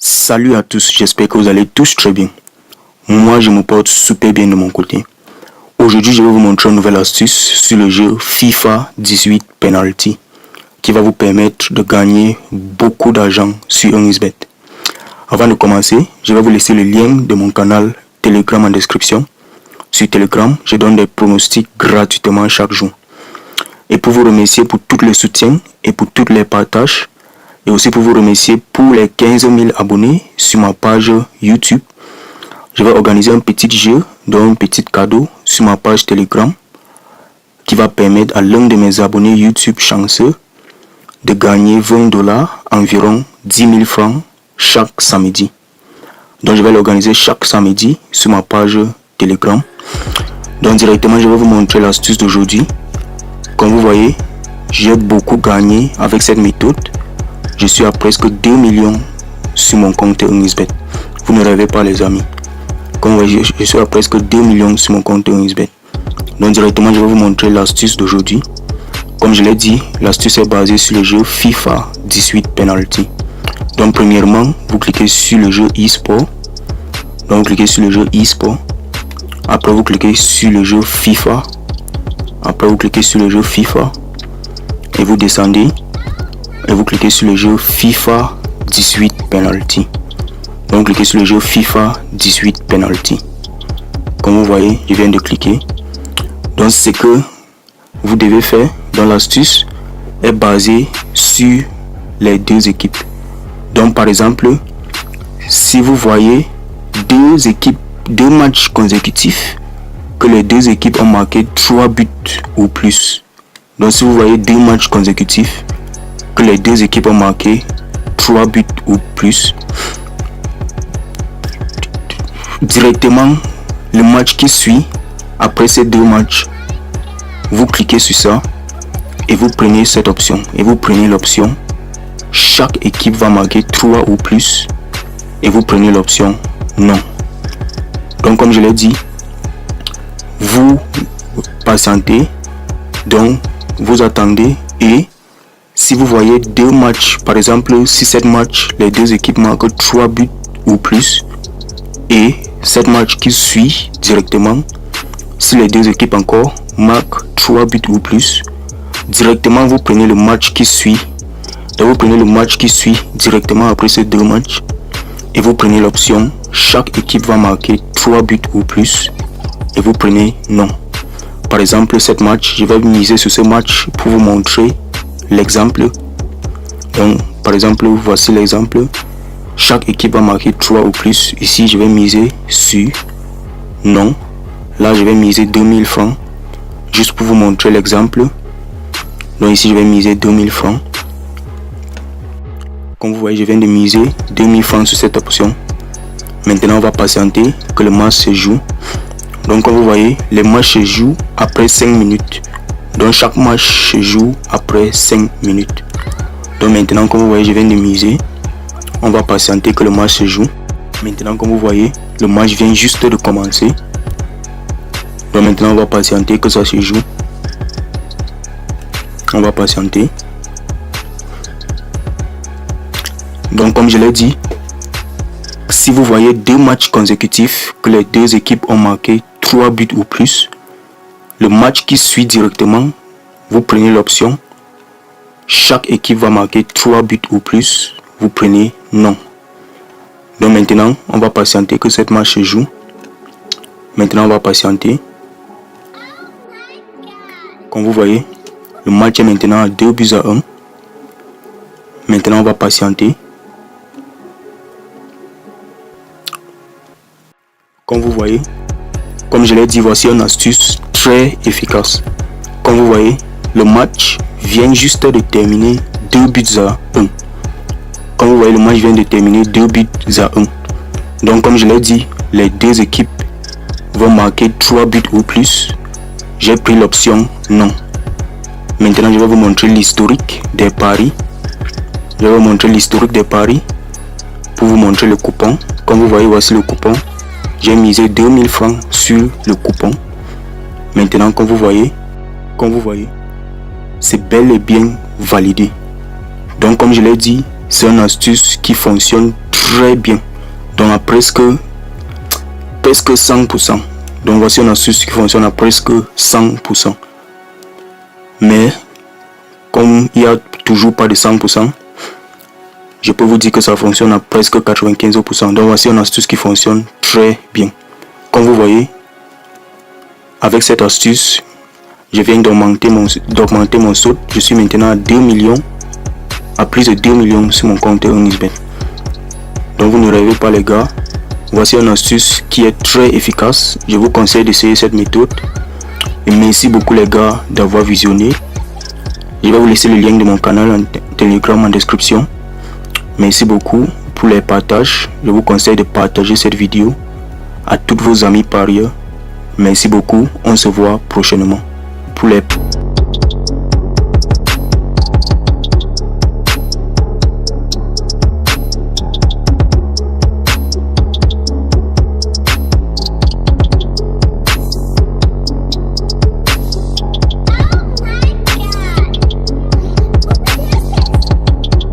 Salut à tous, j'espère que vous allez tous très bien. Moi, je me porte super bien de mon côté. Aujourd'hui, je vais vous montrer une nouvelle astuce sur le jeu FIFA 18 Penalty qui va vous permettre de gagner beaucoup d'argent sur un XBet. Avant de commencer, je vais vous laisser le lien de mon canal Telegram en description. Sur Telegram, je donne des pronostics gratuitement chaque jour. Et pour vous remercier pour tout le soutien et pour tous les partages, et aussi pour vous remercier pour les 15 000 abonnés sur ma page YouTube, je vais organiser un petit jeu, donc un petit cadeau sur ma page Telegram qui va permettre à l'un de mes abonnés YouTube chanceux de gagner $20, environ 10 000 francs chaque samedi. Donc je vais l'organiser chaque samedi sur ma page Telegram. Donc directement je vais vous montrer l'astuce d'aujourd'hui. Comme vous voyez, j'ai beaucoup gagné avec cette méthode. Je suis à presque 2 millions sur mon compte XBet. Vous ne rêvez pas les amis. Comme vous voyez, je suis à presque 2 millions sur mon compte XBet. Donc directement je vais vous montrer l'astuce d'aujourd'hui. Comme je l'ai dit, l'astuce est basée sur le jeu FIFA 18 Penalty. Donc premièrement, vous cliquez sur le jeu eSport. Donc vous cliquez sur le jeu eSport. Après vous cliquez sur le jeu FIFA. Après vous cliquez sur le jeu FIFA. Et vous descendez. Et vous cliquez sur le jeu FIFA 18 Penalty. Donc cliquez sur le jeu FIFA 18 Penalty. Comme vous voyez, je viens de cliquer. Donc ce que vous devez faire dans l'astuce est basé sur les deux équipes. Donc par exemple, si vous voyez deux matchs consécutifs que les deux équipes ont marqué 3 buts ou plus. Donc si vous voyez 2 matchs consécutifs que les deux équipes ont marqué 3 buts ou plus, directement le match qui suit après ces 2 matchs, vous cliquez sur ça et vous prenez cette option et vous prenez l'option chaque équipe va marquer 3 ou plus et vous prenez l'option non. Donc comme je l'ai dit, vous patientez, donc vous attendez, et si vous voyez 2 matchs, par exemple si 7 matchs, les deux équipes marquent 3 buts ou plus, et 7 matchs qui suit directement, si les deux équipes encore marquent 3 buts ou plus, directement vous prenez le match qui suit. Donc vous prenez le match qui suit directement après ces 2 matchs et vous prenez l'option chaque équipe va marquer 3 buts ou plus et vous prenez non. Par exemple, cette match, je vais miser sur ce match pour vous montrer l'exemple. Donc par exemple, voici l'exemple. Chaque équipe va marquer 3 ou plus. Ici je vais miser sur non. Là je vais miser 2000 francs juste pour vous montrer l'exemple. Donc ici je vais miser 2000 francs. Comme vous voyez, je viens de miser 2000 francs sur cette option. Maintenant on va patienter que le match se joue. Donc comme vous voyez, les matchs se jouent après 5 minutes. Donc chaque match se joue après 5 minutes. Donc maintenant comme vous voyez, je viens de miser. On va patienter que le match se joue. Maintenant comme vous voyez, le match vient juste de commencer. Donc maintenant on va patienter que ça se joue. On va patienter. Donc comme je l'ai dit, si vous voyez 2 matchs consécutifs que les deux équipes ont marqué 3 buts ou plus, le match qui suit directement, vous prenez l'option chaque équipe va marquer 3 buts ou plus, vous prenez non. Donc maintenant on va patienter que cette match se joue. Maintenant on va patienter. Comme vous voyez, le match est maintenant à 2 buts à 1. Maintenant on va patienter. Comme vous voyez, comme je l'ai dit, voici une astuce très efficace. Comme vous voyez, le match vient juste de terminer 2 buts à 1. Comme vous voyez, le match vient de terminer 2 buts à 1. Donc comme je l'ai dit, les deux équipes vont marquer 3 buts ou plus. J'ai pris l'option non. Maintenant je vais vous montrer l'historique des paris. Je vais vous montrer l'historique des paris pour vous montrer le coupon. Comme vous voyez, voici le coupon. J'ai misé 2000 francs sur le coupon. Maintenant, comme vous voyez, c'est bel et bien validé. Donc, comme je l'ai dit, c'est une astuce qui fonctionne très bien. Donc à presque 100%. Donc voici une astuce qui fonctionne à presque 100%. Mais comme il n'y a toujours pas de 100%, je peux vous dire que ça fonctionne à presque 95%. Donc voici une astuce qui fonctionne très bien. Comme vous voyez, avec cette astuce, je viens d'augmenter mon solde. Je suis maintenant à 2 millions, à plus de 2 millions sur mon compte Earningsbet. Donc vous ne rêvez pas les gars. Voici une astuce qui est très efficace. Je vous conseille d'essayer cette méthode. Et merci beaucoup les gars d'avoir visionné. Je vais vous laisser le lien de mon canal en Telegram en description. Merci beaucoup pour les partages. Je vous conseille de partager cette vidéo à tous vos amis parieurs. Merci beaucoup. On se voit prochainement pour les